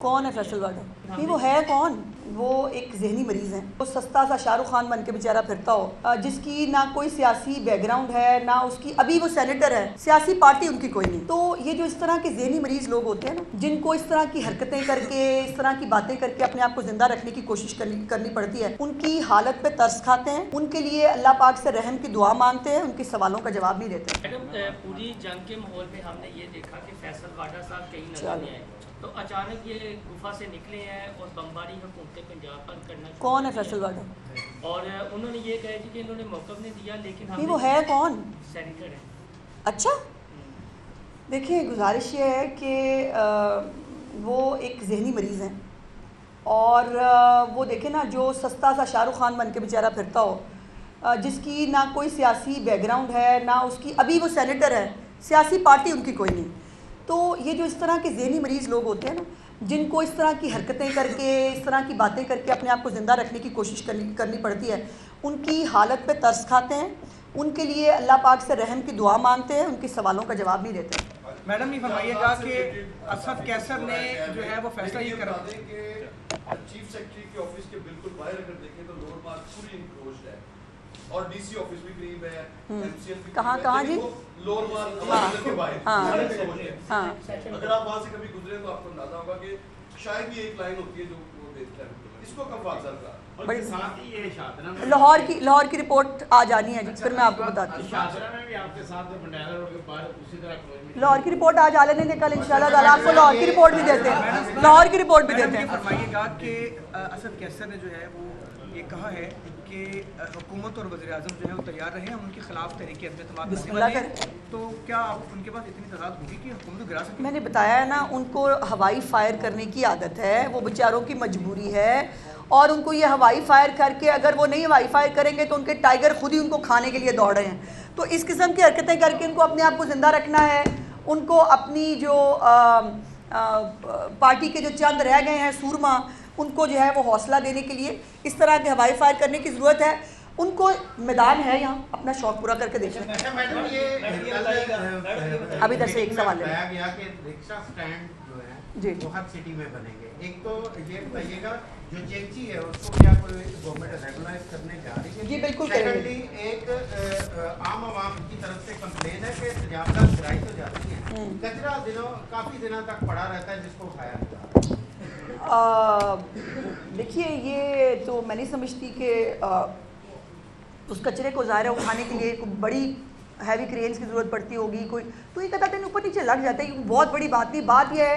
कौन है फैसल वाडा? नहीं, वो है कौन? वो एक जहनी मरीज़ है। वो सस्ता सा शाहरुख खान बन के बेचारा फिरता हो, जिसकी ना कोई सियासी बैकग्राउंड है, ना उसकी, अभी वो सेनेटर है, सियासी पार्टी उनकी कोई नहीं। तो ये जो इस तरह के जहनी मरीज़ लोग होते हैं ना, जिनको इस तरह की हरकतें करके, इस तरह की बातें करके अपने आप को जिंदा रखने की कोशिश करनी पड़ती है, उनकी हालत पे तरस खाते हैं, उनके लिए अल्लाह पाक से रहम की दुआ मांगते हैं, उनके सवालों का जवाब नहीं देते। मैडम, पूरी जंग के माहौल में हमने ये देखा कि फैसल वाडा साहब कहीं नजर नहीं आए, तो अचानक ये गुफा से निकले हैं और बमबारी हुकूमत पंजाब पर करना। कौन है फैसल वाडा? और उन्होंने ये कहा कि इन्होंने मौक़िफ़ नहीं दिया, लेकिन नहीं, वो है कौन? सेनेटर है। अच्छा, देखिए, गुजारिश ये है कि वो एक जहनी मरीज़ हैं और वो देखें ना, जो सस्ता सा शाहरुख खान बन के बेचारा फिरता हो, जिसकी ना कोई सियासी बैकग्राउंड है, ना उसकी, अभी वो सेनेटर है, सियासी पार्टी उनकी कोई नहीं। तो ये जो इस तरह के जहनी मरीज़ लोग होते हैं ना, जिनको इस तरह की हरकतें करके, इस तरह की बातें करके अपने आप को ज़िंदा रखने की कोशिश करनी पड़ती है, उनकी हालत पे तरस खाते हैं, उनके लिए अल्लाह पाक से रहम की दुआ मांगते हैं, उनके सवालों का जवाब नहीं देते। मैडम, ये फरमाइएगा कि असद कैसर ने जो है वो फैसला ये करा कि चीफ सेक्रेटरी के ऑफिस के बिल्कुल बाहर अगर देखें तो लोअर मार्ग पूरी इंक्लोज्ड है और डीसी ऑफिस भी करीब है, एमसीएल भी कहाँ जी? लोअर मार्ग हमारे के बाहर। हाँ। अगर आप वहां से कभी गुजरे तो आपको अंदाजा होगा कि शायद ये एक लाइन होती है जो वो देखते हैं, इसको कब फाजल का बड़ी साथ ही ये शादरा लाहौर की रिपोर्ट आ जानी है जी, फिर मैं आपको बताती हूँ। शादरा में भी आपके साथ मंडाला रोड के पार उसी तरह लाहौर की रिपोर्ट आज आ लेने दें, कल इंशाल्लाह ताला आपको लाहौर की रिपोर्ट भी देते हैं, लाहौर की रिपोर्ट भी देते मैडम, ये हैं। फरमाइएगा कि असद कैसर ने जो है वो ये कहा है कि हुकूमत और वज़ीर आज़म जो है वो तैयार रहे, हम उनके खिलाफ तहरीक अदम बिस्मिल्लाह करने करें। तो क्या आप उनके पास इतनी तादाद होगी कि हुकूमत को गिरा सकें? मैंने बताया है ना, उनको हवाई फायर करने की आदत है, वो बेचारों की मजबूरी है, और उनको ये हवाई फायर करके, अगर वो नहीं हवाई फायर करेंगे तो उनके टाइगर खुद ही उनको खाने के लिए दौड़ रहे हैं। तो इस किस्म की हरकतें करके उनको अपने आप को ज़िंदा रखना है, उनको अपनी जो पार्टी के जो चंद रह गए हैं सूरमा, उनको जो है वो हौसला देने के लिए इस तरह के हवाई फायर करने की ज़रूरत है। उनको मैदान है यहाँ, अपना शौक पूरा करके देख लें। मैडम, ये अभी इधर से एक सवाल है। बताया गया कि रिक्शा स्टैंड जो है जी। वो हर सिटी में बनेंगे। एक तो ये बताइएगा जो चेंची है उसको क्या कोई गवर्नमेंट रेगुलाइज करने जा रही है? जी, बिल्कुल करेंगे। सेकंडली, एक आम आवाम की तरफ से कंप्लेन है कि तजावज़ात गिराई तो जाती है, कचरा काफ़ी दिनों तक पड़ा रहता है जिसको उठाया नहीं जाता। देखिए, ये तो मैं नहीं समझती कि उस कचरे को ज़ाहिर है उठाने के लिए कोई बड़ी हैवी क्रेन्स की ज़रूरत पड़ती होगी, कोई तो एक आधा दिन ऊपर नीचे लग जाता है, बहुत बड़ी बात नहीं। बात यह है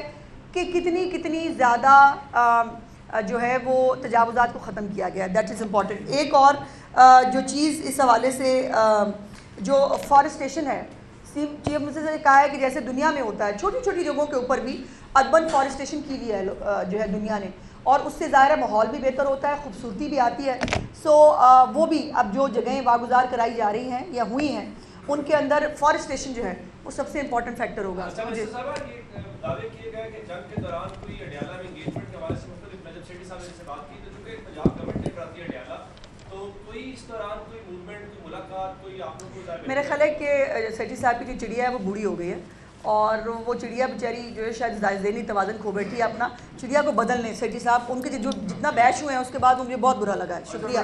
कि कितनी ज़्यादा जो है वो तजावुज़ात को ख़त्म किया गया है, दैट इज़ इम्पॉर्टेंट। एक और जो चीज़ इस हवाले से जो फॉरेस्टेशन है, चीफ मिनिस्टर ने कहा है कि जैसे दुनिया में होता है, छोटी छोटी जगहों के ऊपर भी अर्बन फॉरेस्टेशन की हुई है जो है दुनिया ने, और उससे ज़ाहिर है माहौल भी बेहतर होता है, खूबसूरती भी आती है। सो वो भी अब जो जगहें वागुजार कराई जा रही हैं या हुई हैं, उनके अंदर फॉरेस्टेशन जो है वो सबसे इम्पोर्टेंट फैक्टर होगा। दावे किए गए कि जंग के दौरान कोई अडियाला में एंगेजमेंट के हवाले से मुख्तलिफ नजर शेट्टी साहब ने इससे बात की, तो चूंकि पंजाब गवर्नमेंट ने कराती है अडियाला, तो कोई इस दौरान कोई मूवमेंट, कोई मुलाकात, कोई आप लोगों को मेरा ख्याल है कि सेठी साहब की जो चिड़िया है वो बूढ़ी हो गई है, और वो चिड़िया बेचारी जो है शायद ज़हनी तवाज़ुन खो बैठी है अपना। चिड़िया को बदल लें सेठी साहब, उनके जो जितना बैश हुए हैं उसके बाद मुझे बहुत बुरा लगा है। शुक्रिया।